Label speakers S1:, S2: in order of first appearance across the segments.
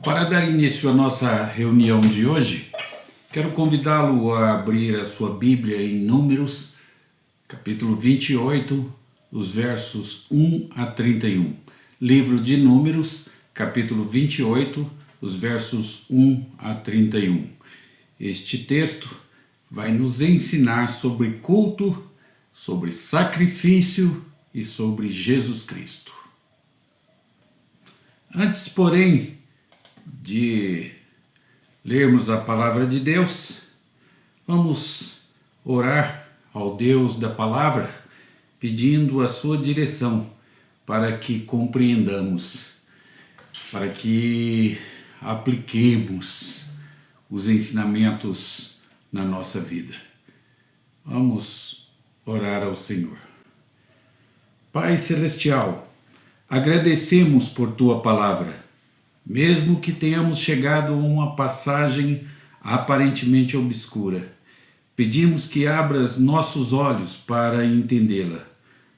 S1: Para dar início à nossa reunião de hoje, quero convidá-lo a abrir a sua Bíblia em Números, capítulo 28, os versos 1 a 31. Livro de Números, capítulo 28, os versos 1 a 31. Este texto vai nos ensinar sobre culto, sobre sacrifício e sobre Jesus Cristo. Antes, porém, de lermos a palavra de Deus, vamos orar ao Deus da palavra, pedindo a sua direção para que compreendamos, para que apliquemos os ensinamentos na nossa vida. Vamos orar ao Senhor. Pai Celestial, agradecemos por Tua palavra, mesmo que tenhamos chegado a uma passagem aparentemente obscura. Pedimos que abras nossos olhos para entendê-la,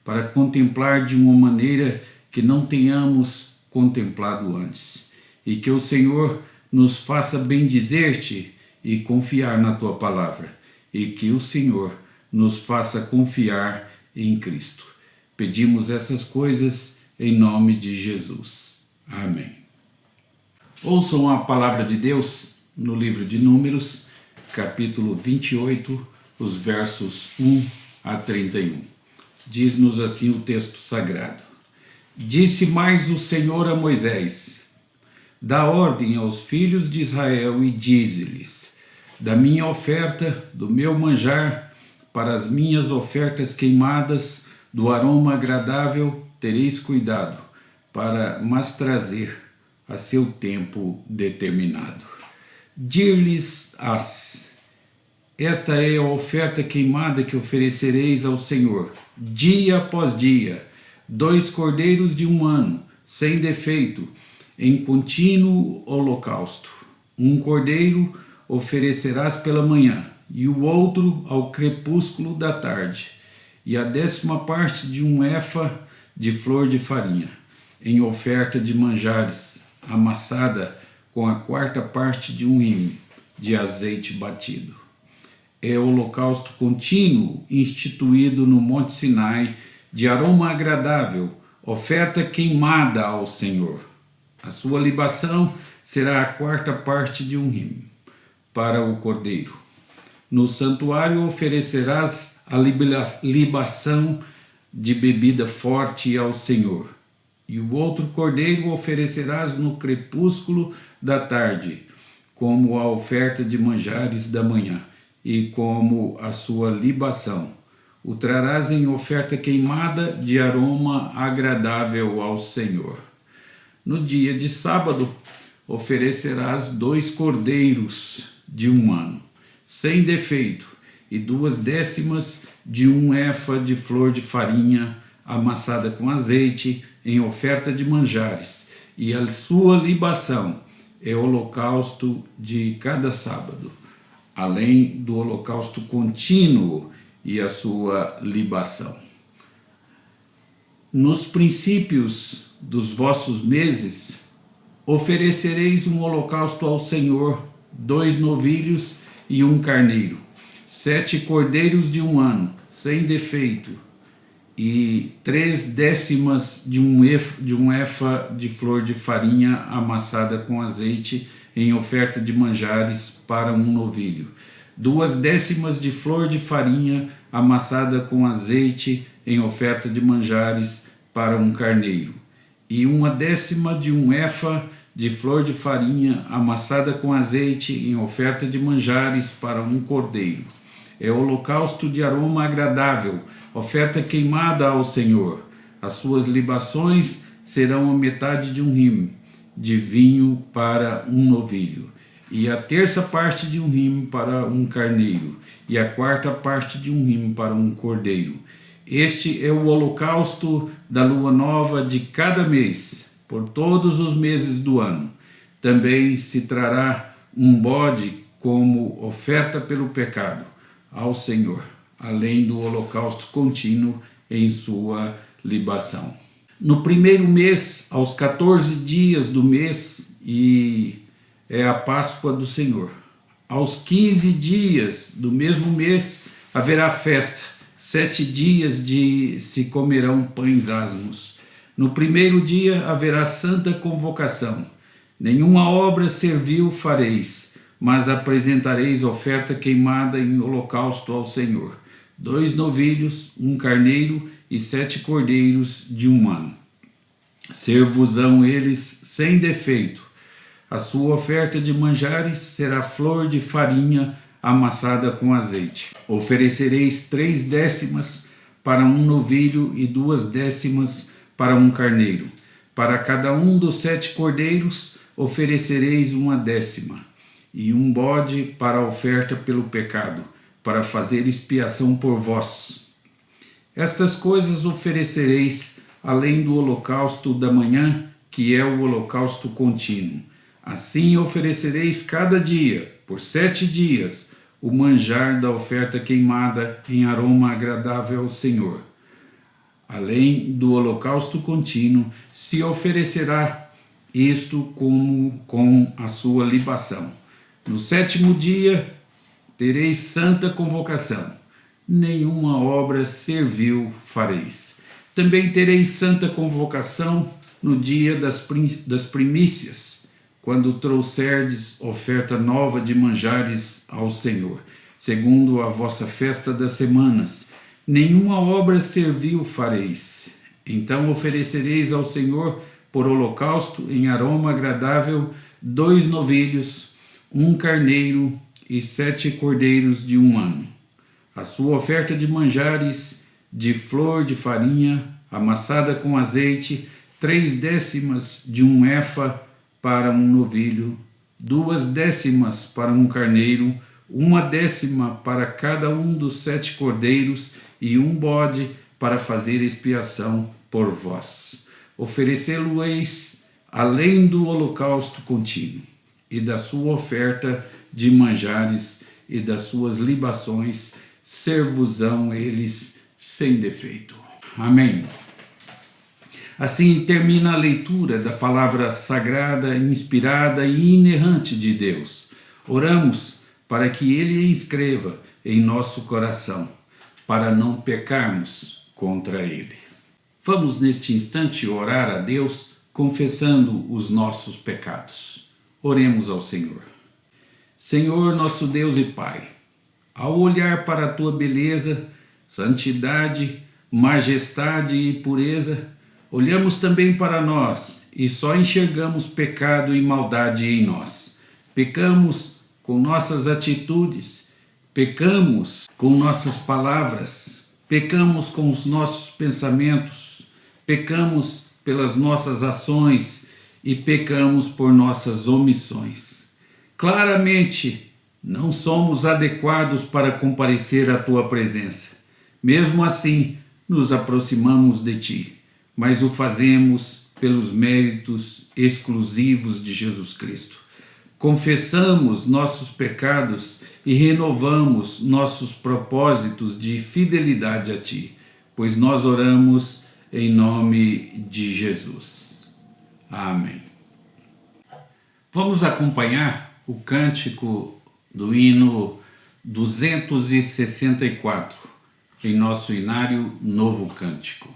S1: para contemplar de uma maneira que não tenhamos contemplado antes, e que o Senhor nos faça bendizer-te e confiar na Tua palavra, e que o Senhor nos faça confiar em Cristo. Pedimos essas coisas em nome de Jesus. Amém. Ouçam a palavra de Deus no livro de Números, capítulo 28, os versos 1 a 31. Diz-nos assim o texto sagrado. Disse mais o Senhor a Moisés: dá ordem aos filhos de Israel e dize-lhes: da minha oferta, do meu manjar, para as minhas ofertas queimadas, do aroma agradável, tereis cuidado, para mas trazer a seu tempo determinado. Dir-lhes-ás: esta é a oferta queimada que oferecereis ao Senhor, dia após dia, 2 cordeiros de 1 ano, sem defeito, em contínuo holocausto. 1 cordeiro oferecerás pela manhã, e o outro ao crepúsculo da tarde, e a 10ª parte de 1 efa de flor de farinha, em oferta de manjares, amassada com a 4ª parte de 1 hin de azeite batido. É o holocausto contínuo instituído no Monte Sinai, de aroma agradável, oferta queimada ao Senhor. A sua libação será a 4ª parte de 1 hin para o cordeiro. No santuário oferecerás a libação de bebida forte ao Senhor. E o outro cordeiro oferecerás no crepúsculo da tarde, como a oferta de manjares da manhã, e como a sua libação. O trarás em oferta queimada de aroma agradável ao Senhor. No dia de sábado oferecerás 2 cordeiros de 1 ano, sem defeito, e 2/10 de 1 efa de flor de farinha amassada com azeite, em oferta de manjares, e a sua libação é holocausto de cada sábado, além do holocausto contínuo e a sua libação. Nos princípios dos vossos meses, oferecereis um holocausto ao Senhor, 2 novilhos e 1 carneiro, 7 cordeiros de 1 ano, sem defeito, e 3/10 de 1 efa de flor de farinha amassada com azeite, em oferta de manjares para 1 novilho, 2/10 de flor de farinha amassada com azeite, em oferta de manjares para 1 carneiro, e 1/10 de 1 efa de flor de farinha amassada com azeite, em oferta de manjares para 1 cordeiro. É holocausto de aroma agradável, oferta queimada ao Senhor. As suas libações serão a metade de 1 hin de vinho para 1 novilho, e a 1/3 parte de 1 hin para 1 carneiro, e a 4ª parte de 1 hin para 1 cordeiro. Este é o holocausto da lua nova de cada mês, por todos os meses do ano. Também se trará um bode como oferta pelo pecado ao Senhor, além do holocausto contínuo em sua libação. No primeiro mês, aos 14 dias do mês, e é a Páscoa do Senhor. Aos 15 dias do mesmo mês haverá festa, 7 dias se comerão pães asmos. No primeiro dia haverá santa convocação. Nenhuma obra servil fareis, mas apresentareis oferta queimada em holocausto ao Senhor. 2 novilhos, 1 carneiro e 7 cordeiros de 1 ano. Ser-vos-ão eles sem defeito. A sua oferta de manjares será flor de farinha amassada com azeite. Oferecereis 3 décimas para 1 novilho e 2 décimas para 1 carneiro. Para cada um dos 7 cordeiros oferecereis 1 décima, e 1 bode para a oferta pelo pecado, para fazer expiação por vós. Estas coisas oferecereis, além do holocausto da manhã, que é o holocausto contínuo. Assim oferecereis cada dia, por 7 dias, o manjar da oferta queimada em aroma agradável ao Senhor. Além do holocausto contínuo, se oferecerá isto como com a sua libação. No 7º dia tereis santa convocação. Nenhuma obra servil fareis. Também tereis santa convocação no dia das primícias, quando trouxerdes oferta nova de manjares ao Senhor, segundo a vossa festa das semanas. Nenhuma obra servil fareis. Então oferecereis ao Senhor por holocausto em aroma agradável 2 novilhos, 1 carneiro e 7 cordeiros de 1 ano. A sua oferta de manjares, de flor de farinha, amassada com azeite, 3 décimas de 1 efa para 1 novilho, 2 décimas para 1 carneiro, 1 décima para cada um dos 7 cordeiros e 1 bode para fazer expiação por vós. Oferecê-lo-eis além do holocausto contínuo, e da sua oferta de manjares e das suas libações, ser-vos-ão eles sem defeito. Amém. Assim termina a leitura da palavra sagrada, inspirada e inerrante de Deus. Oramos para que Ele a inscreva em nosso coração, para não pecarmos contra Ele. Vamos neste instante orar a Deus, confessando os nossos pecados. Oremos ao Senhor. Senhor, nosso Deus e Pai, ao olhar para a Tua beleza, santidade, majestade e pureza, olhamos também para nós e só enxergamos pecado e maldade em nós. Pecamos com nossas atitudes, pecamos com nossas palavras, pecamos com os nossos pensamentos, pecamos pelas nossas ações e pecamos por nossas omissões. Claramente, não somos adequados para comparecer à Tua presença. Mesmo assim, nos aproximamos de Ti, mas o fazemos pelos méritos exclusivos de Jesus Cristo. Confessamos nossos pecados e renovamos nossos propósitos de fidelidade a Ti, pois nós oramos em nome de Jesus. Amém. Vamos acompanhar o cântico do hino 264 em nosso inário Novo Cântico.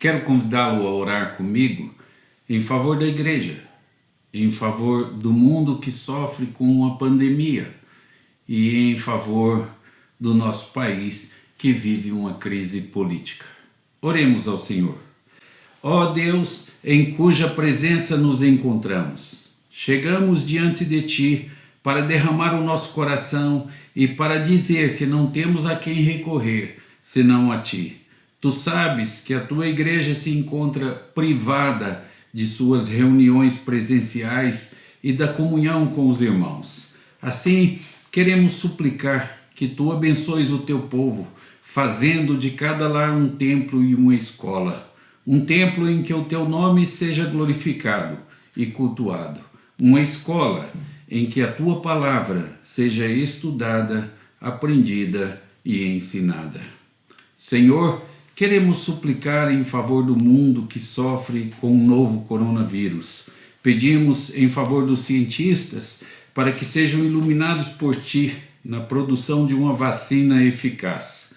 S1: quero convidá-lo a orar comigo em favor da igreja, em favor do mundo que sofre com a pandemia e em favor do nosso país que vive uma crise política. Oremos ao Senhor. Ó Deus, em cuja presença nos encontramos, chegamos diante de Ti para derramar o nosso coração e para dizer que não temos a quem recorrer, senão a Ti. Tu sabes que a Tua igreja se encontra privada de suas reuniões presenciais e da comunhão com os irmãos. Assim, queremos suplicar que Tu abençoes o Teu povo, fazendo de cada lar um templo e uma escola, um templo em que o Teu nome seja glorificado e cultuado, uma escola em que a Tua palavra seja estudada, aprendida e ensinada. Senhor, queremos suplicar em favor do mundo que sofre com o novo coronavírus. Pedimos em favor dos cientistas para que sejam iluminados por Ti na produção de uma vacina eficaz.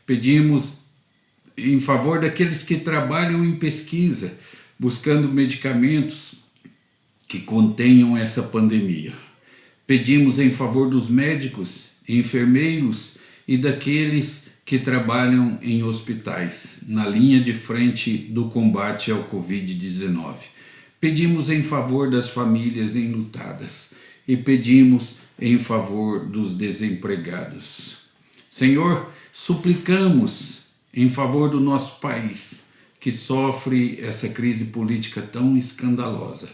S1: Pedimos em favor daqueles que trabalham em pesquisa, buscando medicamentos que contenham essa pandemia. Pedimos em favor dos médicos, enfermeiros e daqueles que trabalham em hospitais, na linha de frente do combate ao Covid-19. Pedimos em favor das famílias enlutadas e pedimos em favor dos desempregados. Senhor, suplicamos em favor do nosso país, que sofre essa crise política tão escandalosa.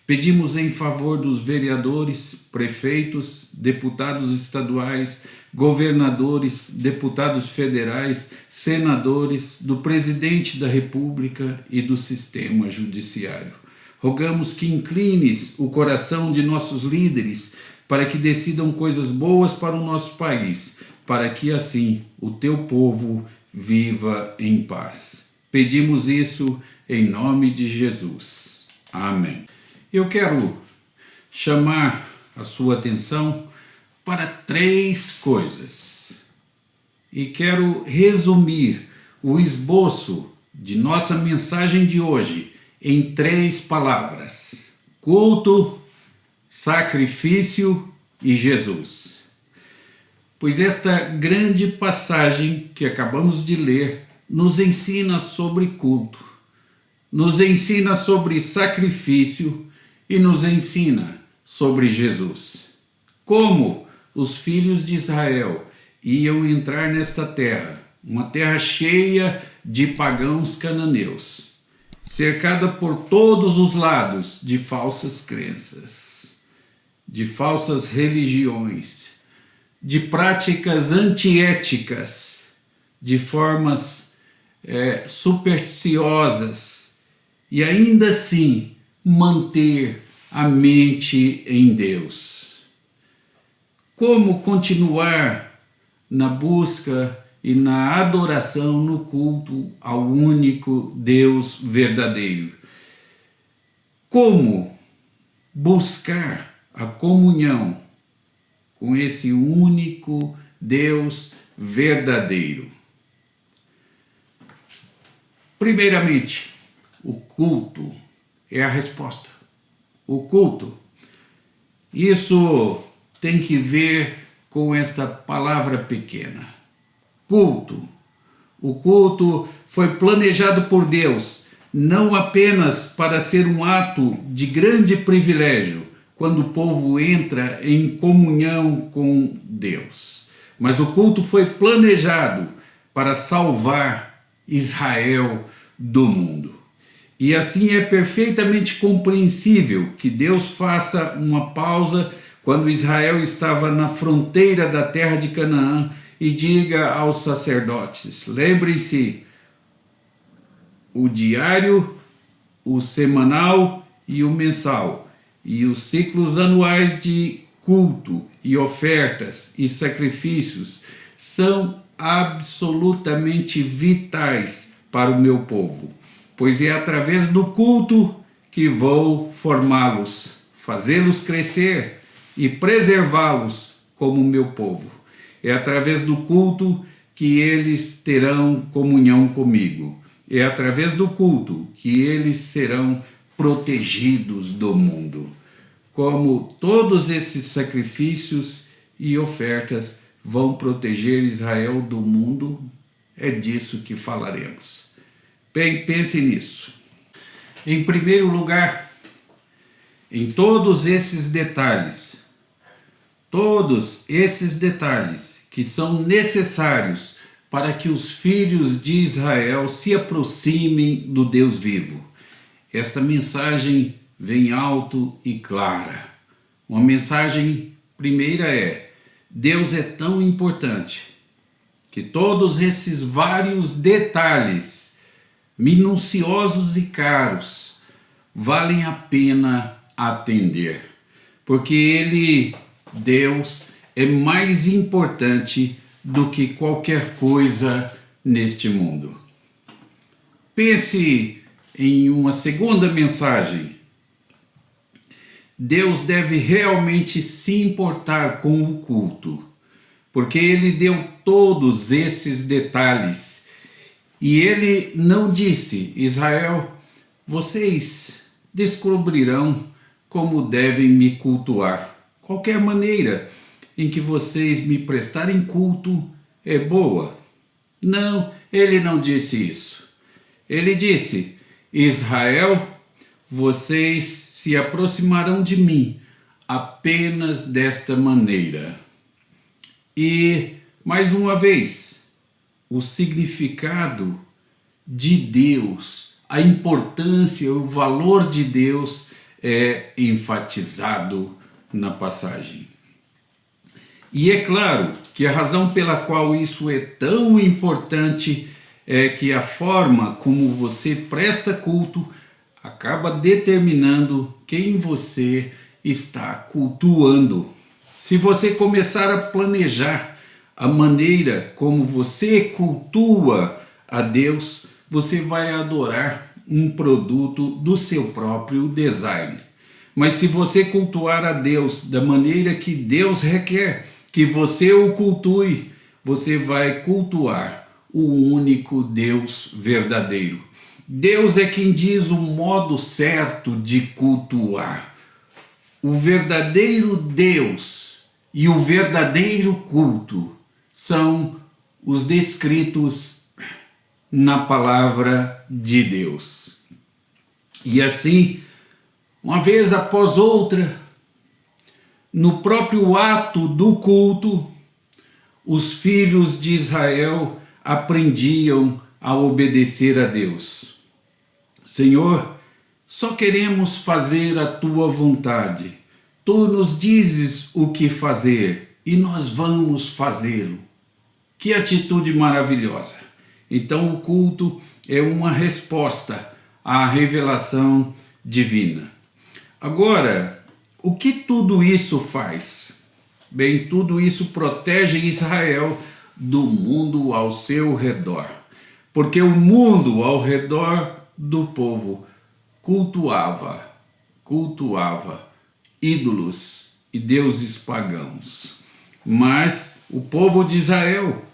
S1: Pedimos em favor dos vereadores, prefeitos, deputados estaduais, governadores, deputados federais, senadores, do presidente da República e do sistema judiciário. Rogamos que inclines o coração de nossos líderes para que decidam coisas boas para o nosso país, para que assim o Teu povo viva em paz. Pedimos isso em nome de Jesus. Amém. Eu quero chamar a sua atenção para 3 coisas e quero resumir o esboço de nossa mensagem de hoje em 3 palavras: culto, sacrifício e Jesus. Pois esta grande passagem que acabamos de ler nos ensina sobre culto, nos ensina sobre sacrifício e nos ensina sobre Jesus. Como os filhos de Israel iam entrar nesta terra, uma terra cheia de pagãos cananeus, cercada por todos os lados de falsas crenças, de falsas religiões, de práticas antiéticas, de formas supersticiosas, e ainda assim manter a mente em Deus. Como continuar na busca e na adoração, no culto ao único Deus verdadeiro? Como buscar a comunhão com esse único Deus verdadeiro? Primeiramente, o culto é a resposta. O culto. Isso tem que ver com esta palavra pequena. Culto. O culto foi planejado por Deus, não apenas para ser um ato de grande privilégio, quando o povo entra em comunhão com Deus. Mas o culto foi planejado para salvar Israel do mundo. E assim é perfeitamente compreensível que Deus faça uma pausa quando Israel estava na fronteira da terra de Canaã e diga aos sacerdotes: lembrem-se, o diário, o semanal e o mensal, e os ciclos anuais de culto e ofertas e sacrifícios são absolutamente vitais para o meu povo, pois é através do culto que vou formá-los, fazê-los crescer e preservá-los como meu povo. É através do culto que eles terão comunhão comigo. é através do culto que eles serão protegidos do mundo. Como todos esses sacrifícios e ofertas vão proteger Israel do mundo, é disso que falaremos. Bem, pense nisso. Em primeiro lugar, em todos esses detalhes que são necessários para que os filhos de Israel se aproximem do Deus vivo. Esta mensagem vem alto e clara. Uma mensagem primeira é: Deus é tão importante que todos esses vários detalhes minuciosos e caros valem a pena atender, porque Deus, é mais importante do que qualquer coisa neste mundo. Pense em uma segunda mensagem. Deus deve realmente se importar com o culto, porque Ele deu todos esses detalhes. E Ele não disse: Israel, vocês descobrirão como devem me cultuar. Qualquer maneira em que vocês me prestarem culto é boa. Não, Ele não disse isso. Ele disse: Israel, vocês se aproximarão de mim apenas desta maneira. E, mais uma vez, o significado de Deus, a importância, o valor de Deus é enfatizado na passagem. E é claro que a razão pela qual isso é tão importante é que a forma como você presta culto acaba determinando quem você está cultuando. Se você começar a planejar a maneira como você cultua a Deus, você vai adorar um produto do seu próprio design. Mas se você cultuar a Deus da maneira que Deus requer que você o cultue, você vai cultuar o único Deus verdadeiro. Deus é quem diz o modo certo de cultuar. O verdadeiro Deus e o verdadeiro culto são os descritos na palavra de Deus. E assim, uma vez após outra, no próprio ato do culto, os filhos de Israel aprendiam a obedecer a Deus. Senhor, só queremos fazer a tua vontade. Tu nos dizes o que fazer e nós vamos fazê-lo. Que atitude maravilhosa! Então o culto é uma resposta à revelação divina. Agora, o que tudo isso faz? Bem, tudo isso protege Israel do mundo ao seu redor. Porque o mundo ao redor do povo cultuava ídolos e deuses pagãos. Mas o povo de Israel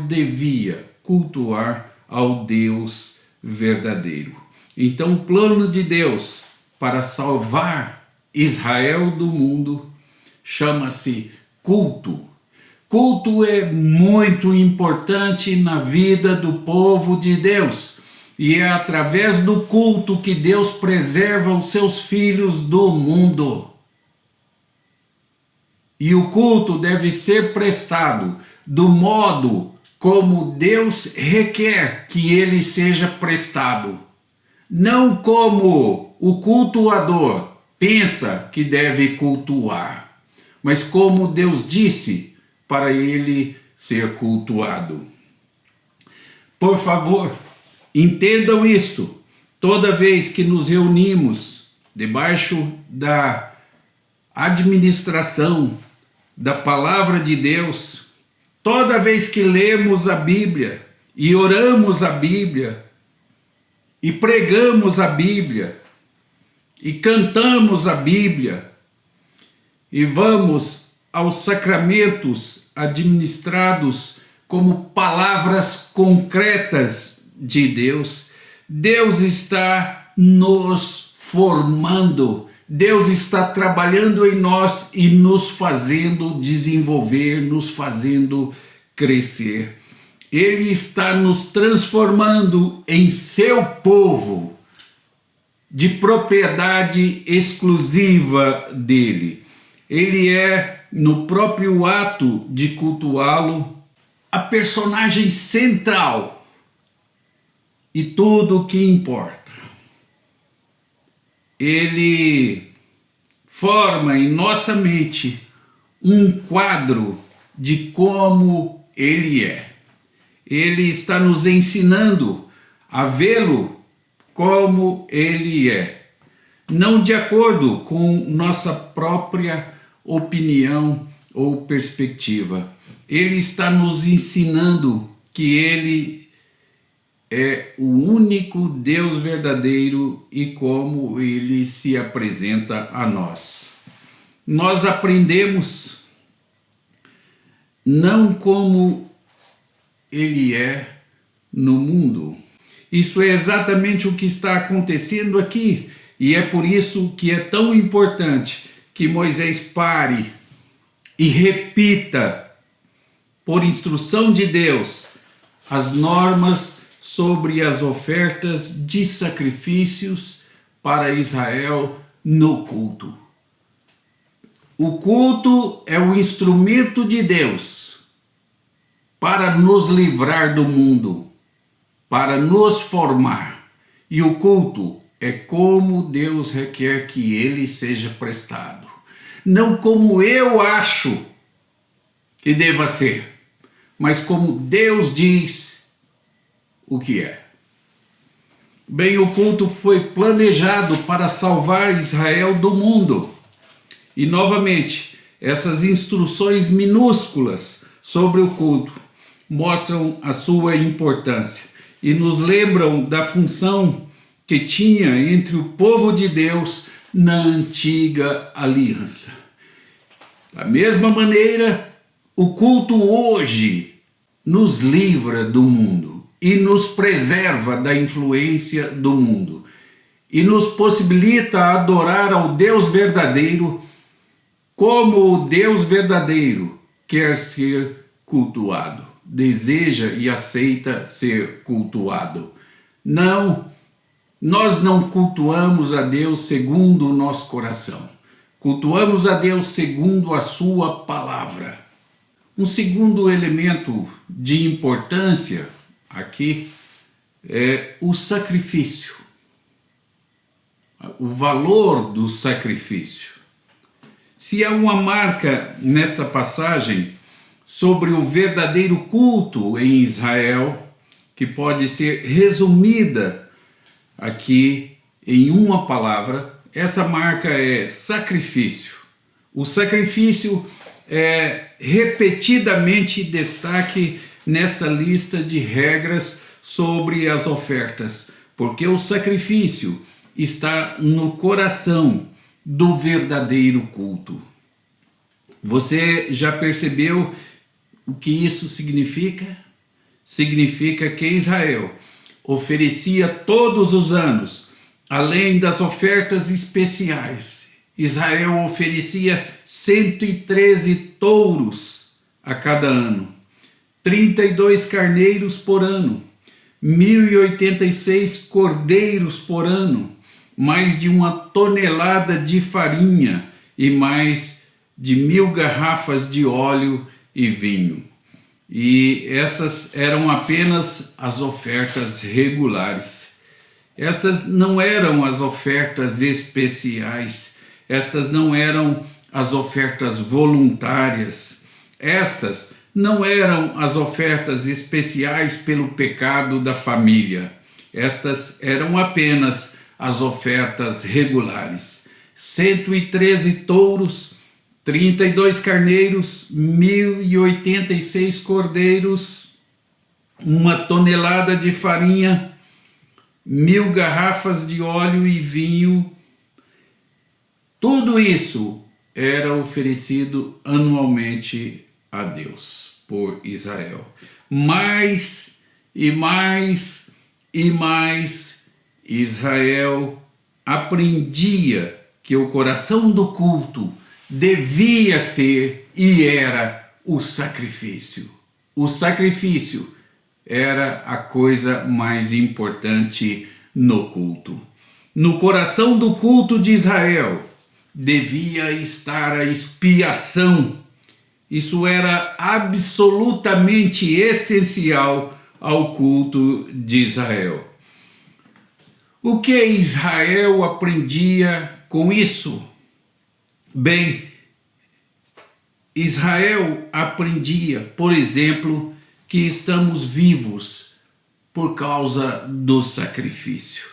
S1: devia cultuar ao Deus verdadeiro. Então o plano de Deus para salvar Israel do mundo chama-se culto. Culto é muito importante na vida do povo de Deus. E é através do culto que Deus preserva os seus filhos do mundo. E o culto deve ser prestado do modo como Deus requer que ele seja prestado. Não como o cultuador pensa que deve cultuar, mas como Deus disse para ele ser cultuado. Por favor, entendam isto. Toda vez que nos reunimos debaixo da administração da palavra de Deus, toda vez que lemos a Bíblia e oramos a Bíblia e pregamos a Bíblia e cantamos a Bíblia e vamos aos sacramentos administrados como palavras concretas de Deus. Deus está nos formando, Deus está trabalhando em nós e nos fazendo desenvolver, nos fazendo crescer. Ele está nos transformando em seu povo, de propriedade exclusiva dele. Ele é, no próprio ato de cultuá-lo, a personagem central e tudo o que importa. Ele forma em nossa mente um quadro de como ele é. Ele está nos ensinando a vê-lo como ele é, não de acordo com nossa própria opinião ou perspectiva. Ele está nos ensinando que ele é o único Deus verdadeiro e como ele se apresenta a nós. Nós aprendemos não como ele é no mundo. Isso é exatamente o que está acontecendo aqui, e é por isso que é tão importante que Moisés pare e repita, por instrução de Deus, as normas sobre as ofertas de sacrifícios para Israel no culto. O culto é o instrumento de Deus para nos livrar do mundo, para nos formar. E o culto é como Deus requer que ele seja prestado. Não como eu acho que deva ser, mas como Deus diz o que é. Bem, o culto foi planejado para salvar Israel do mundo. E novamente, essas instruções minúsculas sobre o culto mostram a sua importância e nos lembram da função que tinha entre o povo de Deus na antiga aliança. Da mesma maneira, o culto hoje nos livra do mundo e nos preserva da influência do mundo e nos possibilita adorar ao Deus verdadeiro como o Deus verdadeiro quer ser cultuado, deseja e aceita ser cultuado. Não, nós não cultuamos a Deus segundo o nosso coração. Cultuamos a Deus segundo a sua palavra. Um segundo elemento de importância aqui é o sacrifício. O valor do sacrifício. Se há uma marca nesta passagem sobre o verdadeiro culto em Israel, que pode ser resumida aqui em uma palavra, essa marca é sacrifício. O sacrifício é repetidamente destaque nesta lista de regras sobre as ofertas, porque o sacrifício está no coração do verdadeiro culto. Você já percebeu o que isso significa? Significa que Israel oferecia todos os anos, além das ofertas especiais, Israel oferecia 113 touros a cada ano, 32 carneiros por ano, 1.086 cordeiros por ano, mais de 1 tonelada de farinha e mais de 1.000 garrafas de óleo e vinho. E essas eram apenas as ofertas regulares. Estas não eram as ofertas especiais, estas não eram as ofertas voluntárias, estas não eram as ofertas especiais pelo pecado da família, estas eram apenas as ofertas regulares. 113 touros, 32 carneiros, 1.086 cordeiros, 1 tonelada de farinha, 1.000 garrafas de óleo e vinho. Tudo isso era oferecido anualmente a Deus por Israel. mais e mais e mais, Israel aprendia que o coração do culto devia ser e era o sacrifício. O sacrifício era a coisa mais importante no culto. No coração do culto de Israel devia estar a expiação. Isso era absolutamente essencial ao culto de Israel. O que Israel aprendia com isso? Bem, Israel aprendia, por exemplo, que estamos vivos por causa do sacrifício.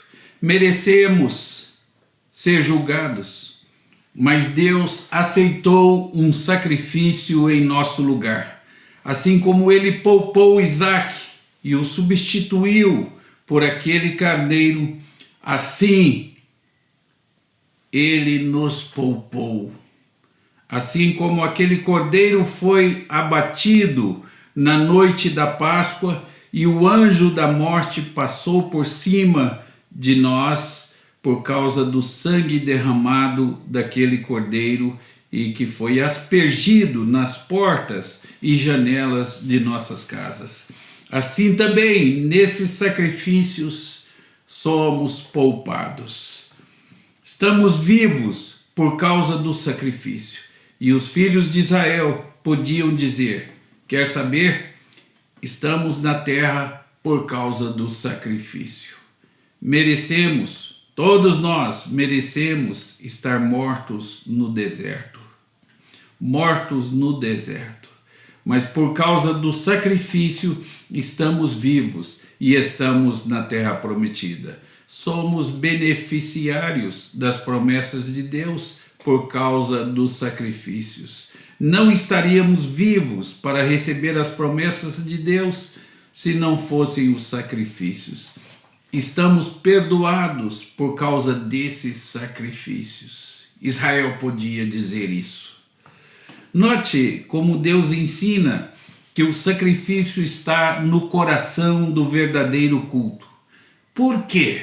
S1: Merecemos ser julgados, mas Deus aceitou um sacrifício em nosso lugar. Assim como ele poupou Isaque e o substituiu por aquele carneiro, assim ele nos poupou. Assim como aquele cordeiro foi abatido na noite da Páscoa e o anjo da morte passou por cima de nós por causa do sangue derramado daquele cordeiro e que foi aspergido nas portas e janelas de nossas casas. Assim também, nesses sacrifícios, somos poupados. Estamos vivos por causa do sacrifício. E os filhos de Israel podiam dizer: quer saber? Estamos na terra por causa do sacrifício. Merecemos, todos nós merecemos estar mortos no deserto. Mortos no deserto. Mas por causa do sacrifício estamos vivos e estamos na terra prometida. Somos beneficiários das promessas de Deus por causa dos sacrifícios. Não estaríamos vivos para receber as promessas de Deus se não fossem os sacrifícios. Estamos perdoados por causa desses sacrifícios. Israel podia dizer isso. Note como Deus ensina que o sacrifício está no coração do verdadeiro culto. Por quê?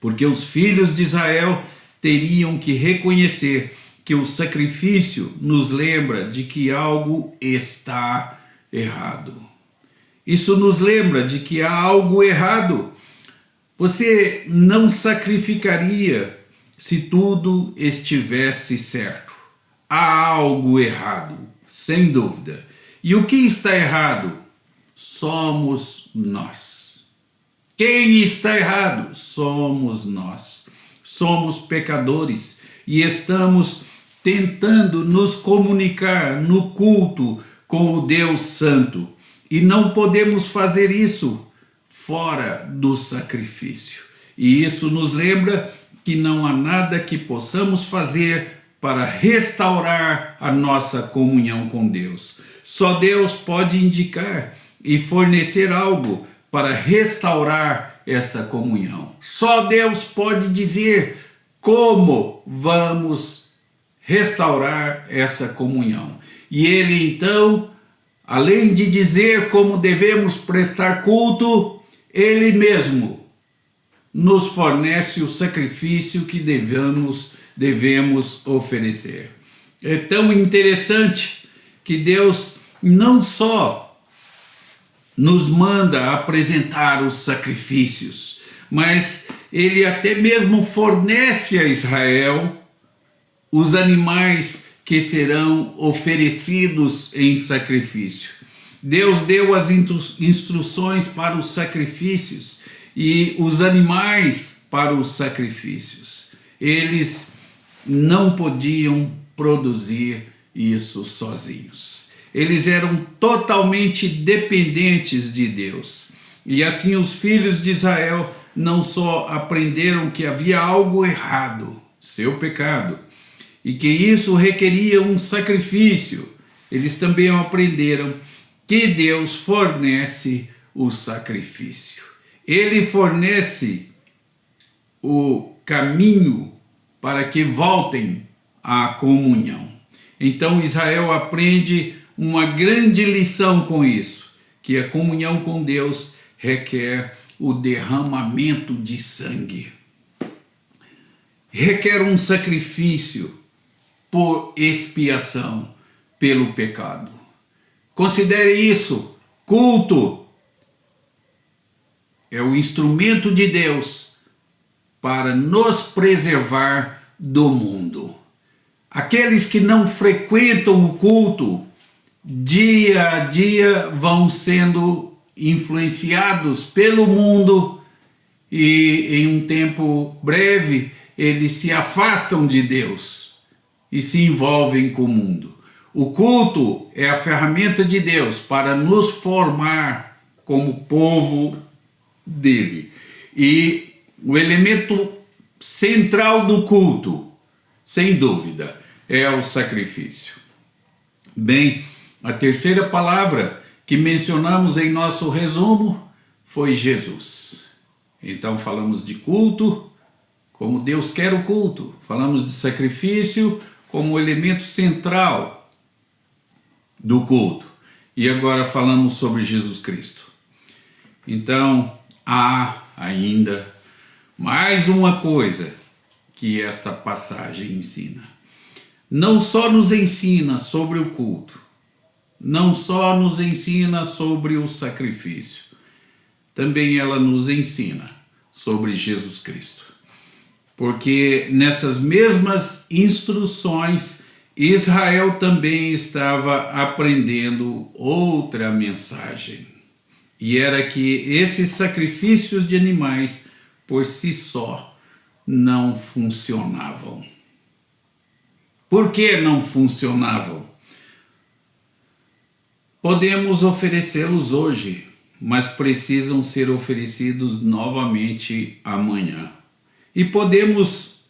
S1: Porque os filhos de Israel teriam que reconhecer que o sacrifício nos lembra de que algo está errado. Isso nos lembra de que há algo errado. Você não sacrificaria se tudo estivesse certo. Há algo errado, sem dúvida. E o que está errado? Somos nós. Quem está errado? Somos nós. Somos pecadores e estamos tentando nos comunicar no culto com o Deus Santo. E não podemos fazer isso fora do sacrifício. E isso nos lembra que não há nada que possamos fazer para restaurar a nossa comunhão com Deus. Só Deus pode indicar e fornecer algo para restaurar essa comunhão. Só Deus pode dizer como vamos restaurar essa comunhão. E Ele então, além de dizer como devemos prestar culto, Ele mesmo nos fornece o sacrifício que devemos oferecer. É tão interessante que Deus não só nos manda apresentar os sacrifícios, mas Ele até mesmo fornece a Israel os animais que serão oferecidos em sacrifício. Deus deu as instruções para os sacrifícios e os animais para os sacrifícios. Eles não podiam produzir isso sozinhos. Eles eram totalmente dependentes de Deus. E assim os filhos de Israel não só aprenderam que havia algo errado, seu pecado, e que isso requeria um sacrifício, eles também aprenderam que Deus fornece o sacrifício. Ele fornece o caminho para que voltem à comunhão. Então Israel aprende uma grande lição com isso, que a comunhão com Deus requer o derramamento de sangue. Requer um sacrifício por expiação pelo pecado. Considere isso. Culto é o instrumento de Deus para nos preservar do mundo. Aqueles que não frequentam o culto, dia a dia vão sendo influenciados pelo mundo e em um tempo breve eles se afastam de Deus e se envolvem com o mundo. O culto é a ferramenta de Deus para nos formar como povo dele. E o elemento central do culto, sem dúvida, é o sacrifício. Bem, a terceira palavra que mencionamos em nosso resumo foi Jesus. Então falamos de culto, como Deus quer o culto. Falamos de sacrifício como elemento central do culto. E agora falamos sobre Jesus Cristo. Então, há ainda mais uma coisa que esta passagem ensina. Não só nos ensina sobre o culto, não só nos ensina sobre o sacrifício, também ela nos ensina sobre Jesus Cristo. Porque nessas mesmas instruções, Israel também estava aprendendo outra mensagem. E era que esses sacrifícios de animais, por si só, não funcionavam. Por que não funcionavam? Podemos oferecê-los hoje, mas precisam ser oferecidos novamente amanhã. E podemos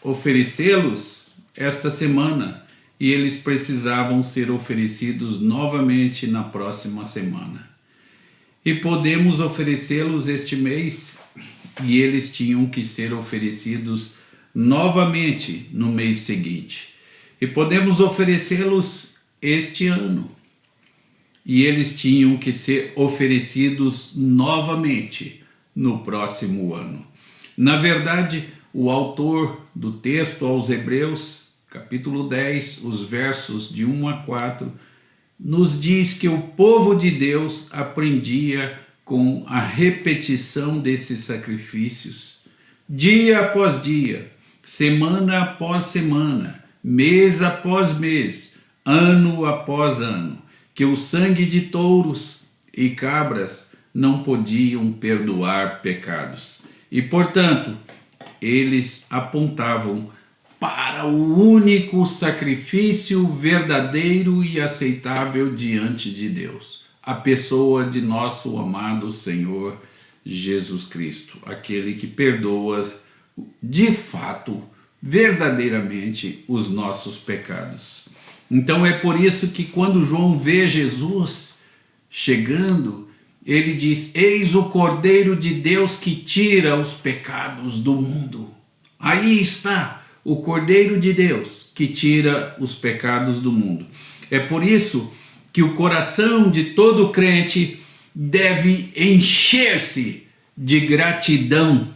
S1: oferecê-los esta semana, e eles precisavam ser oferecidos novamente na próxima semana. E podemos oferecê-los este mês, e eles tinham que ser oferecidos novamente no mês seguinte. E podemos oferecê-los este ano, e eles tinham que ser oferecidos novamente no próximo ano. Na verdade, o autor do texto aos Hebreus, capítulo 10, os versos de 1 a 4, nos diz que o povo de Deus aprendia com a repetição desses sacrifícios, dia após dia, semana após semana, mês após mês, ano após ano, que o sangue de touros e cabras não podiam perdoar pecados. E, portanto, eles apontavam para o único sacrifício verdadeiro e aceitável diante de Deus, a pessoa de nosso amado Senhor Jesus Cristo, aquele que perdoa de fato, verdadeiramente, os nossos pecados. Então é por isso que quando João vê Jesus chegando, ele diz: eis o Cordeiro de Deus que tira os pecados do mundo. Aí está o Cordeiro de Deus que tira os pecados do mundo. É por isso que o coração de todo crente deve encher-se de gratidão,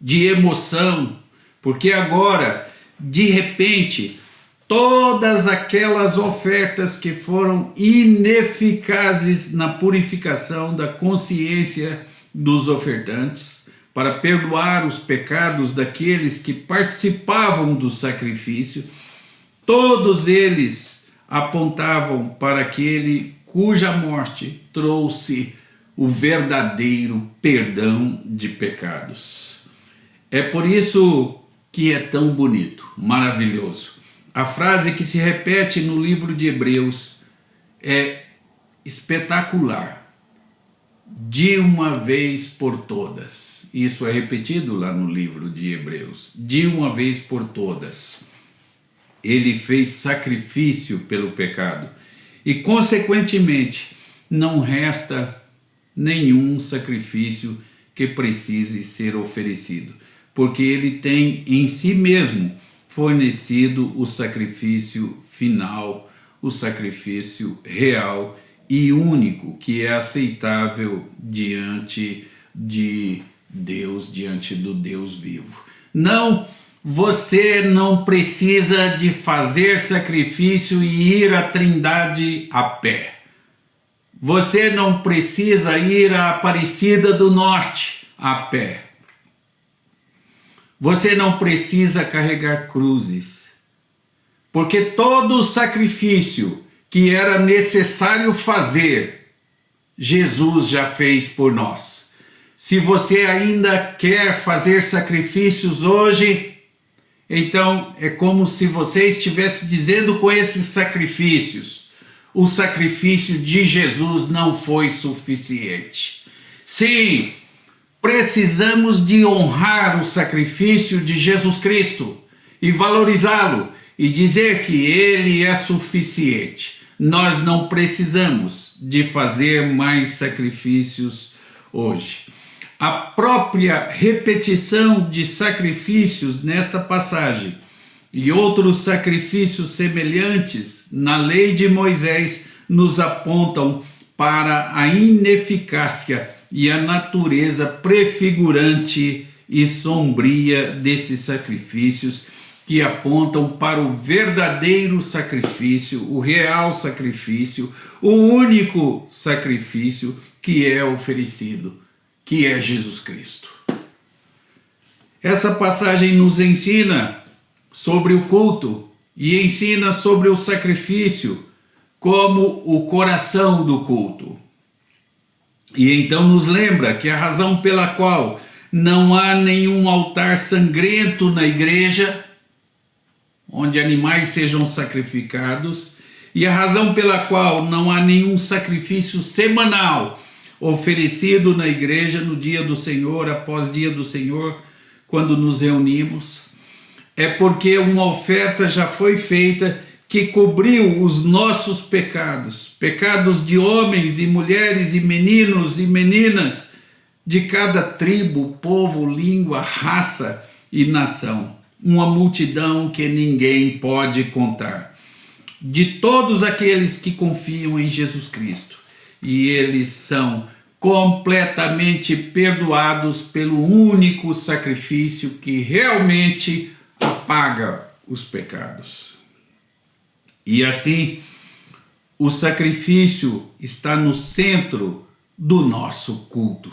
S1: de emoção, porque agora, de repente, todas aquelas ofertas que foram ineficazes na purificação da consciência dos ofertantes, para perdoar os pecados daqueles que participavam do sacrifício, todos eles apontavam para aquele cuja morte trouxe o verdadeiro perdão de pecados. É por isso que é tão bonito, maravilhoso. A frase que se repete no livro de Hebreus é espetacular. De uma vez por todas. Isso é repetido lá no livro de Hebreus. De uma vez por todas. Ele fez sacrifício pelo pecado. E, consequentemente, não resta nenhum sacrifício que precise ser oferecido. Porque ele tem em si mesmo fornecido o sacrifício final, o sacrifício real, e único, que é aceitável diante de Deus, diante do Deus vivo. Não, você não precisa de fazer sacrifício e ir à Trindade a pé. Você não precisa ir à Aparecida do Norte a pé. Você não precisa carregar cruzes, porque todo o sacrifício que era necessário fazer, Jesus já fez por nós. Se você ainda quer fazer sacrifícios hoje, então é como se você estivesse dizendo com esses sacrifícios: o sacrifício de Jesus não foi suficiente. Sim, precisamos de honrar o sacrifício de Jesus Cristo e valorizá-lo e dizer que ele é suficiente. Nós não precisamos de fazer mais sacrifícios hoje. A própria repetição de sacrifícios nesta passagem e outros sacrifícios semelhantes na lei de Moisés nos apontam para a ineficácia e a natureza prefigurante e sombria desses sacrifícios, que apontam para o verdadeiro sacrifício, o real sacrifício, o único sacrifício que é oferecido, que é Jesus Cristo. Essa passagem nos ensina sobre o culto e ensina sobre o sacrifício como o coração do culto. E então nos lembra que a razão pela qual não há nenhum altar sangrento na igreja, onde animais sejam sacrificados, e a razão pela qual não há nenhum sacrifício semanal oferecido na igreja no dia do Senhor, após dia do Senhor, quando nos reunimos, é porque uma oferta já foi feita que cobriu os nossos pecados, pecados de homens e mulheres e meninos e meninas de cada tribo, povo, língua, raça e nação. Uma multidão que ninguém pode contar. De todos aqueles que confiam em Jesus Cristo. E eles são completamente perdoados pelo único sacrifício que realmente apaga os pecados. E assim, o sacrifício está no centro do nosso culto.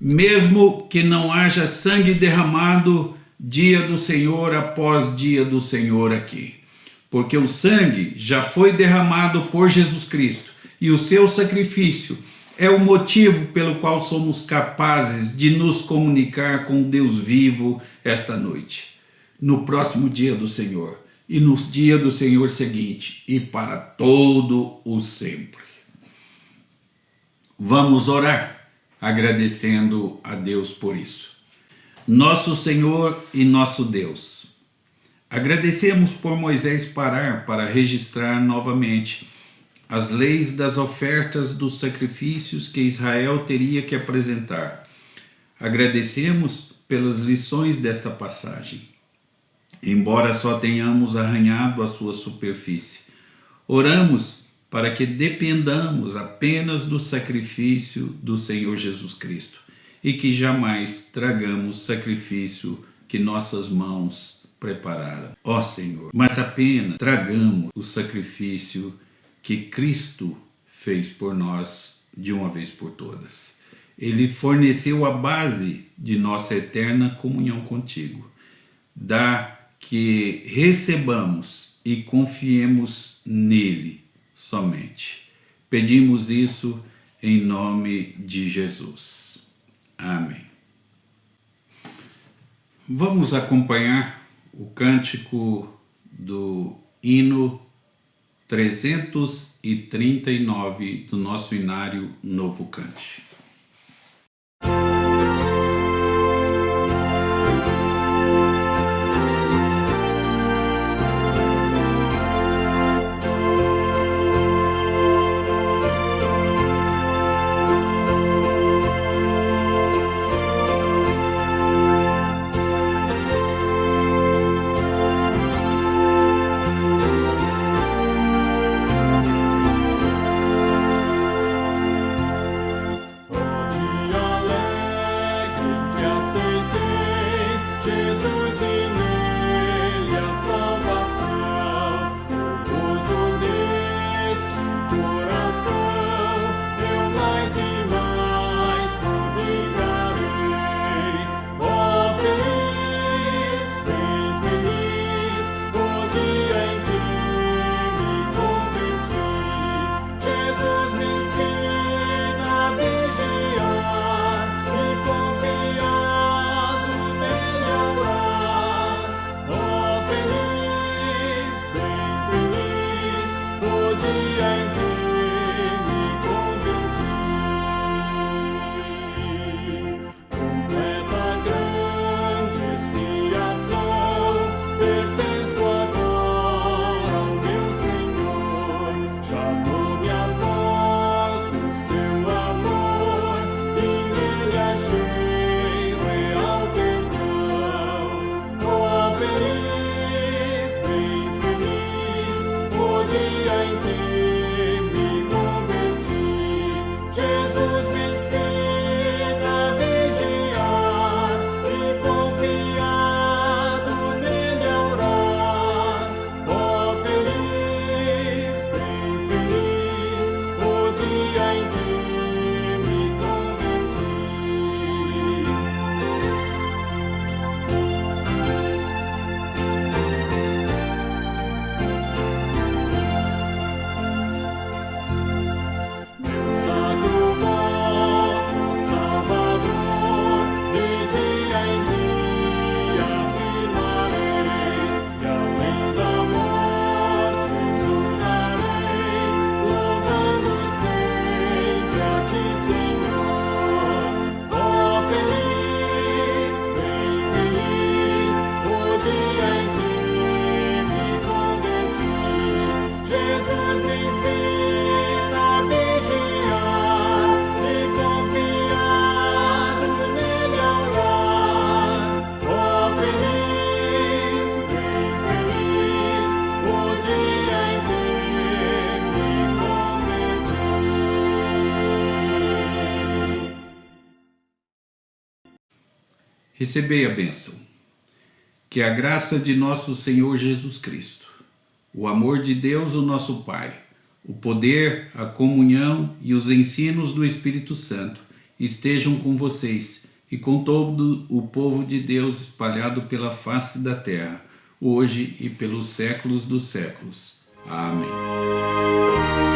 S1: Mesmo que não haja sangue derramado dia do Senhor após dia do Senhor aqui. Porque o sangue já foi derramado por Jesus Cristo e o seu sacrifício é o motivo pelo qual somos capazes de nos comunicar com Deus vivo esta noite, no próximo dia do Senhor e no dia do Senhor seguinte e para todo o sempre. Vamos orar agradecendo a Deus por isso. Nosso Senhor e nosso Deus, agradecemos por Moisés parar para registrar novamente as leis das ofertas dos sacrifícios que Israel teria que apresentar. Agradecemos pelas lições desta passagem, embora só tenhamos arranhado a sua superfície. Oramos para que dependamos apenas do sacrifício do Senhor Jesus Cristo e que jamais tragamos sacrifício que nossas mãos prepararam, ó Senhor, mas apenas tragamos o sacrifício que Cristo fez por nós de uma vez por todas. Ele forneceu a base de nossa eterna comunhão contigo. Dá que recebamos e confiemos nele somente. Pedimos isso em nome de Jesus. Amém. Vamos acompanhar o cântico do hino 339 do nosso inário Novo Cante. Recebei a bênção. Que a graça de nosso Senhor Jesus Cristo, o amor de Deus, o nosso Pai, o poder, a comunhão e os ensinos do Espírito Santo estejam com vocês e com todo o povo de Deus espalhado pela face da terra, hoje e pelos séculos dos séculos. Amém.